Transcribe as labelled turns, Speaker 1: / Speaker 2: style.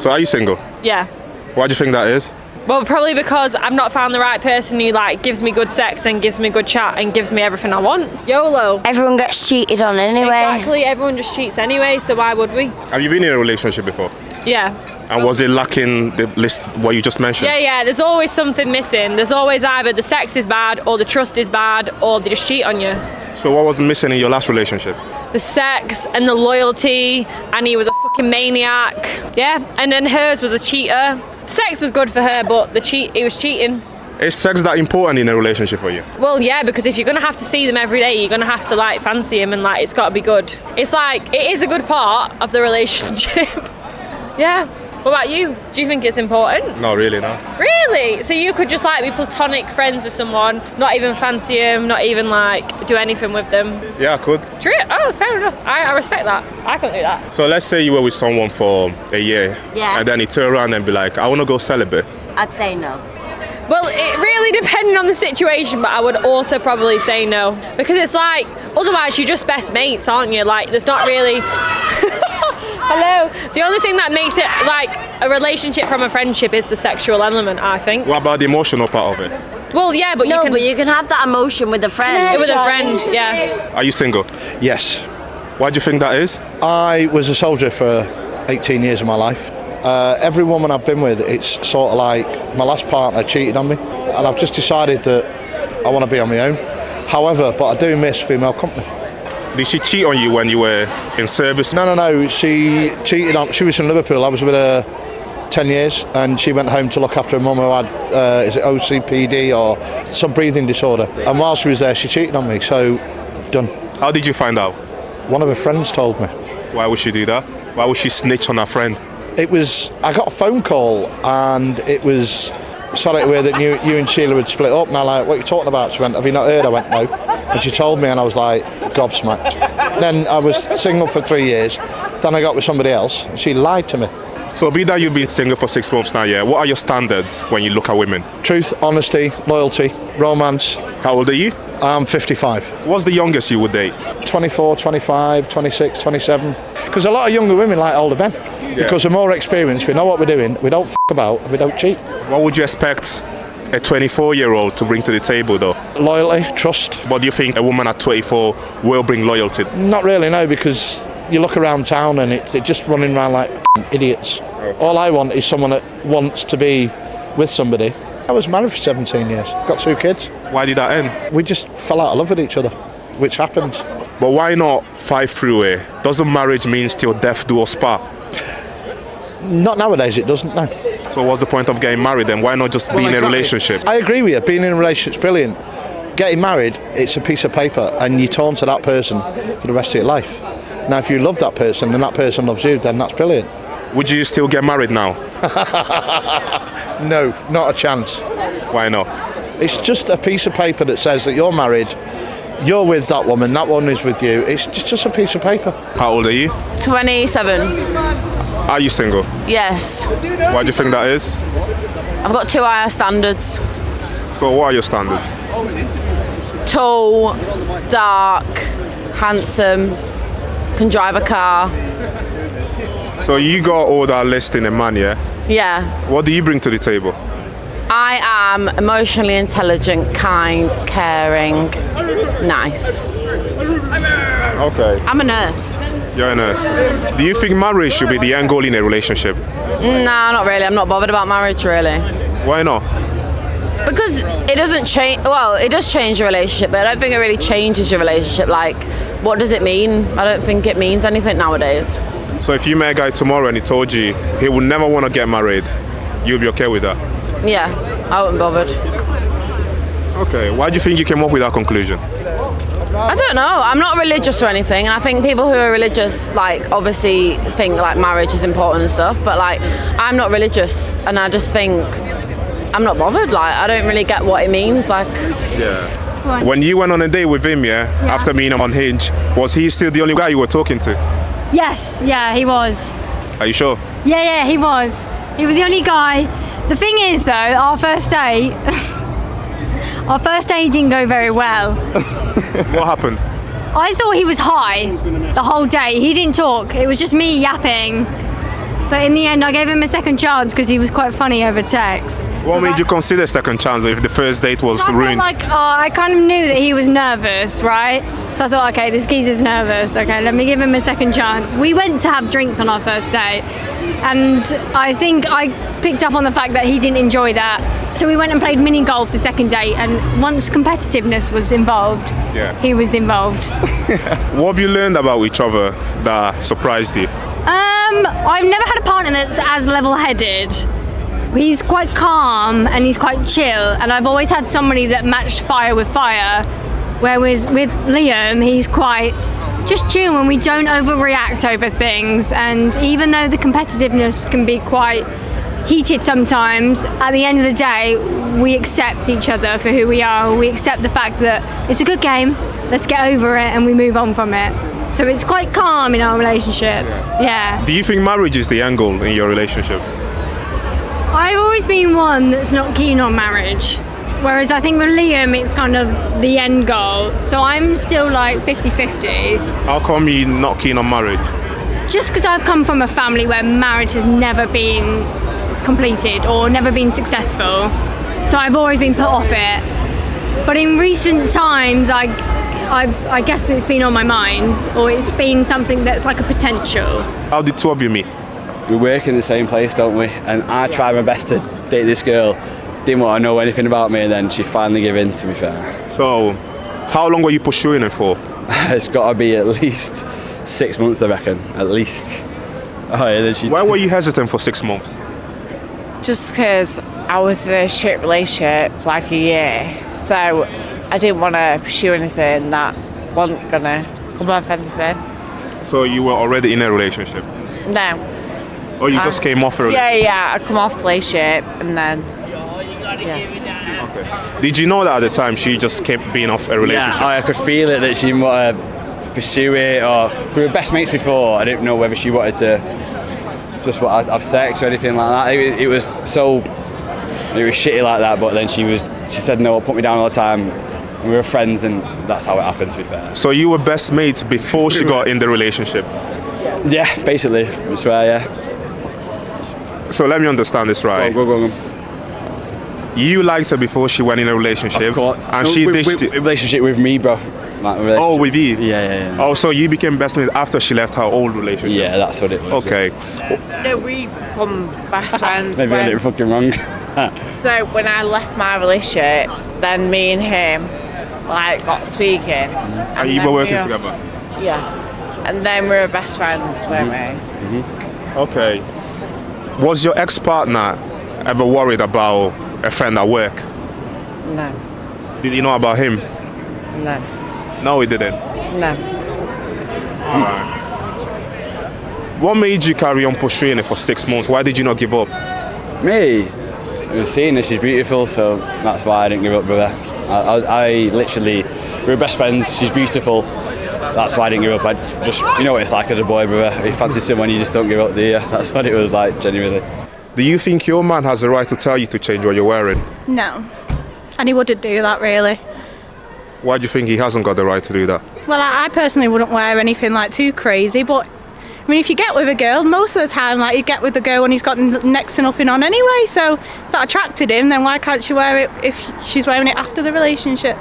Speaker 1: So are you single?
Speaker 2: Yeah.
Speaker 1: Why do you think that is?
Speaker 2: Well, probably because I've not found the right person who like gives me good sex and gives me good chat and gives me everything I want. YOLO.
Speaker 3: Everyone gets cheated on anyway.
Speaker 2: Exactly, everyone just cheats anyway, so why would we?
Speaker 1: Have you been in a relationship before?
Speaker 2: Yeah.
Speaker 1: And was it lacking the list what you just mentioned?
Speaker 2: Yeah, there's always something missing. There's always either the sex is bad or the trust is bad or they just cheat on you.
Speaker 1: So what was missing in your last relationship?
Speaker 2: The sex and the loyalty, and he was a fucking maniac. Yeah, and then hers was a cheater. Sex was good for her, but he was cheating.
Speaker 1: Is sex that important in a relationship for you?
Speaker 2: Well, yeah, because if you're gonna have to see them every day, you're gonna have to like fancy him, and like it's gotta be good. It's like it is a good part of the relationship. Yeah. What about you? Do you think it's important?
Speaker 1: No, really, no.
Speaker 2: Really? So you could just like be platonic friends with someone, not even fancy them, not even like do anything with them?
Speaker 1: Yeah, I could.
Speaker 2: True. Oh, fair enough. I respect that. I couldn't do that.
Speaker 1: So let's say you were with someone for a year.
Speaker 3: Yeah.
Speaker 1: And then he turn around and be like, I want to go celibate.
Speaker 3: I'd say no.
Speaker 2: Well, it really depended on the situation, but I would also probably say no. Because it's like, otherwise you're just best mates, aren't you? Like, there's not really... Hello. The only thing that makes it like a relationship from a friendship is the sexual element, I think.
Speaker 1: What about the emotional part of it?
Speaker 2: Well, yeah, but
Speaker 3: No, but you can have that emotion with a friend.
Speaker 2: with a friend, yeah.
Speaker 1: Are you single?
Speaker 4: Yes.
Speaker 1: Why do you think that is?
Speaker 4: I was a soldier for 18 years of my life. Every woman I've been with, it's sort of like my last partner cheated on me, and I've just decided that I want to be on my own. However, but I do miss female company.
Speaker 1: Did she cheat on you when you were in service?
Speaker 4: No. She cheated on. She was in Liverpool. I was with her 10 years, and she went home to look after her mum who had is it OCPD or some breathing disorder. And while she was there, she cheated on me. So, done.
Speaker 1: How did you find out?
Speaker 4: One of her friends told me.
Speaker 1: Why would she do that? Why would she snitch on her friend?
Speaker 4: I got a phone call, and it was, sorry to hear that you and Sheila had split up. And I'm like, what are you talking about? She went, have you not heard? I went, no. And she told me, and I was like, gobsmacked. Then I was single for 3 years. Then I got with somebody else. She lied to me.
Speaker 1: So be that you've been single for 6 months now, yeah, what are your standards when you look at women?
Speaker 4: Truth, honesty, loyalty, romance.
Speaker 1: How old are you?
Speaker 4: I'm 55.
Speaker 1: What's the youngest you would date?
Speaker 4: 24, 25, 26, 27. Because a lot of younger women like older men.
Speaker 1: Yeah.
Speaker 4: Because we're more experienced, we know what we're doing, we don't f*** about, we don't cheat.
Speaker 1: What would you expect a 24-year-old to bring to the table, though?
Speaker 4: Loyalty, trust.
Speaker 1: But do you think a woman at 24 will bring loyalty?
Speaker 4: Not really, no, because you look around town and they're just running around like idiots. All I want is someone that wants to be with somebody. I was married for 17 years. I've got 2 kids.
Speaker 1: Why did that end?
Speaker 4: We just fell out of love with each other, which happens.
Speaker 1: But why not fight through it? Doesn't marriage mean till death do us part?
Speaker 4: Not nowadays, it doesn't, no.
Speaker 1: So what's the point of getting married then? Why not just be in a relationship?
Speaker 4: I agree with you. Being in a relationship's brilliant. Getting married, it's a piece of paper and you turn to that person for the rest of your life. Now, if you love that person and that person loves you, then that's brilliant.
Speaker 1: Would you still get married now?
Speaker 4: No, not a chance.
Speaker 1: Why not?
Speaker 4: It's just a piece of paper that says that you're married, you're with that woman is with you. It's just a piece of paper.
Speaker 1: How old are you?
Speaker 5: 27.
Speaker 1: Are you single?
Speaker 5: Yes.
Speaker 1: Why do you think that is?
Speaker 5: I've got 2 higher standards.
Speaker 1: So what are your standards?
Speaker 5: Tall, dark, handsome, can drive a car.
Speaker 1: So you got all that list in a man, yeah?
Speaker 5: Yeah.
Speaker 1: What do you bring to the table?
Speaker 5: I am emotionally intelligent, kind, caring, nice.
Speaker 1: Okay.
Speaker 5: I'm a nurse.
Speaker 1: You're a nurse. Do you think marriage should be the end goal in a relationship?
Speaker 5: Nah, not really. I'm not bothered about marriage, really.
Speaker 1: Why not?
Speaker 5: Because it doesn't change, well, it does change your relationship, but I don't think it really changes your relationship. Like, what does it mean? I don't think it means anything nowadays.
Speaker 1: So if you met a guy tomorrow and he told you he would never want to get married, you'll be okay with that?
Speaker 5: Yeah, I wouldn't bothered.
Speaker 1: Okay, why do you think you came up with that conclusion?
Speaker 5: I don't know. I'm not religious or anything, and I think people who are religious, like, obviously think like marriage is important and stuff. But like, I'm not religious, and I just think I'm not bothered. Like, I don't really get what it means. Like,
Speaker 1: yeah. When you went on a date with him, yeah, after meeting him on Hinge, was he still the only guy you were talking to?
Speaker 6: Yes, yeah, he was.
Speaker 1: Are you sure?
Speaker 6: Yeah, he was. He was the only guy. The thing is, though, our first date didn't go very well.
Speaker 1: What happened?
Speaker 6: I thought he was high the whole day. He didn't talk. It was just me yapping. But in the end, I gave him a second chance because he was quite funny over text.
Speaker 1: What made you consider second chance if the first date was
Speaker 6: I felt
Speaker 1: ruined?
Speaker 6: like, I kind of knew that he was nervous, right? So I thought, okay, this geezer's nervous. Okay, let me give him a second chance. We went to have drinks on our first date, and I think I picked up on the fact that he didn't enjoy that. So we went and played mini golf the second date, and once competitiveness was involved, he was involved.
Speaker 1: What have you learned about each other that surprised you?
Speaker 6: I've never had a partner that's as level-headed. He's quite calm and he's quite chill, and I've always had somebody that matched fire with fire. Whereas with Liam, he's quite just chill and we don't overreact over things. And even though the competitiveness can be quite heated sometimes, at the end of the day, we accept each other for who we are. We accept the fact that it's a good game, let's get over it, and we move on from it. So it's quite calm in our relationship. Yeah.
Speaker 1: Do you think marriage is the end goal in your relationship?
Speaker 6: I've always been one that's not keen on marriage. Whereas I think with Liam, it's kind of the end goal. So I'm still like 50-50.
Speaker 1: How come you're not keen on marriage?
Speaker 6: Just because I've come from a family where marriage has never been completed or never been successful. So I've always been put off it. But in recent times, I guess it's been on my mind, or it's been something that's like a potential.
Speaker 1: How did two of you meet?
Speaker 7: We work in the same place, don't we? And I tried my best to date this girl. Didn't want to know anything about me, and then she finally gave in, to be fair.
Speaker 1: So, how long were you pursuing it for?
Speaker 7: It's got to be at least 6 months, I reckon. At least. Oh, yeah, then
Speaker 1: Why were you hesitant for 6 months?
Speaker 8: Just because I was in a shit relationship for like a year, so I didn't want to pursue anything that wasn't gonna come off anything.
Speaker 1: So you were already in a relationship?
Speaker 8: No.
Speaker 1: Or you just came off a relationship?
Speaker 8: Yeah, I come off relationship and then,
Speaker 1: Did you know that at the time she just kept being off a relationship?
Speaker 7: Yeah, I could feel it that she didn't want to pursue it, or we were best mates before. I didn't know whether she wanted to just have sex or anything like that. It was shitty like that, but then she said no, put me down all the time. We were friends, and that's how it happened, to be fair.
Speaker 1: So you were best mates before she got in the relationship?
Speaker 7: Yeah, basically, I swear, yeah.
Speaker 1: So let me understand this right.
Speaker 7: Go.
Speaker 1: You liked her before she went in a relationship,
Speaker 7: Of course.
Speaker 1: and she ditched it.
Speaker 7: Relationship with me, bro.
Speaker 1: Oh, with you?
Speaker 7: Yeah.
Speaker 1: Oh, so you became best mates after she left her old relationship?
Speaker 7: Yeah, that's what it was.
Speaker 1: Okay.
Speaker 8: no, we become best friends.
Speaker 7: Maybe I did it fucking wrong.
Speaker 8: So when I left my relationship, then me and him like got speaking.
Speaker 1: And you were working together?
Speaker 8: Yeah. And then we were best friends, weren't we?
Speaker 1: Okay. Was your ex-partner ever worried about a friend at work?
Speaker 8: No.
Speaker 1: Did you know about him?
Speaker 8: No.
Speaker 1: No, he didn't.
Speaker 8: No.
Speaker 1: Alright. What made you carry on pursuing it for 6 months? Why did you not give up?
Speaker 7: Me? I was seeing her, she's beautiful, so that's why I didn't give up with her. I literally, we were best friends, she's beautiful, that's why I didn't give up. I just, you know what it's like as a boy, brother. You fancy someone, you just don't give up, do you? That's what it was like, genuinely.
Speaker 1: Do you think your man has the right to tell you to change what you're wearing?
Speaker 9: No. And he wouldn't do that, really.
Speaker 1: Why do you think he hasn't got the right to do that?
Speaker 9: Well, I personally wouldn't wear anything like too crazy, but I mean, if you get with a girl, most of the time, like, you get with the girl when he's got next to nothing on anyway, so if that attracted him, then why can't she wear it if she's wearing it after the relationship?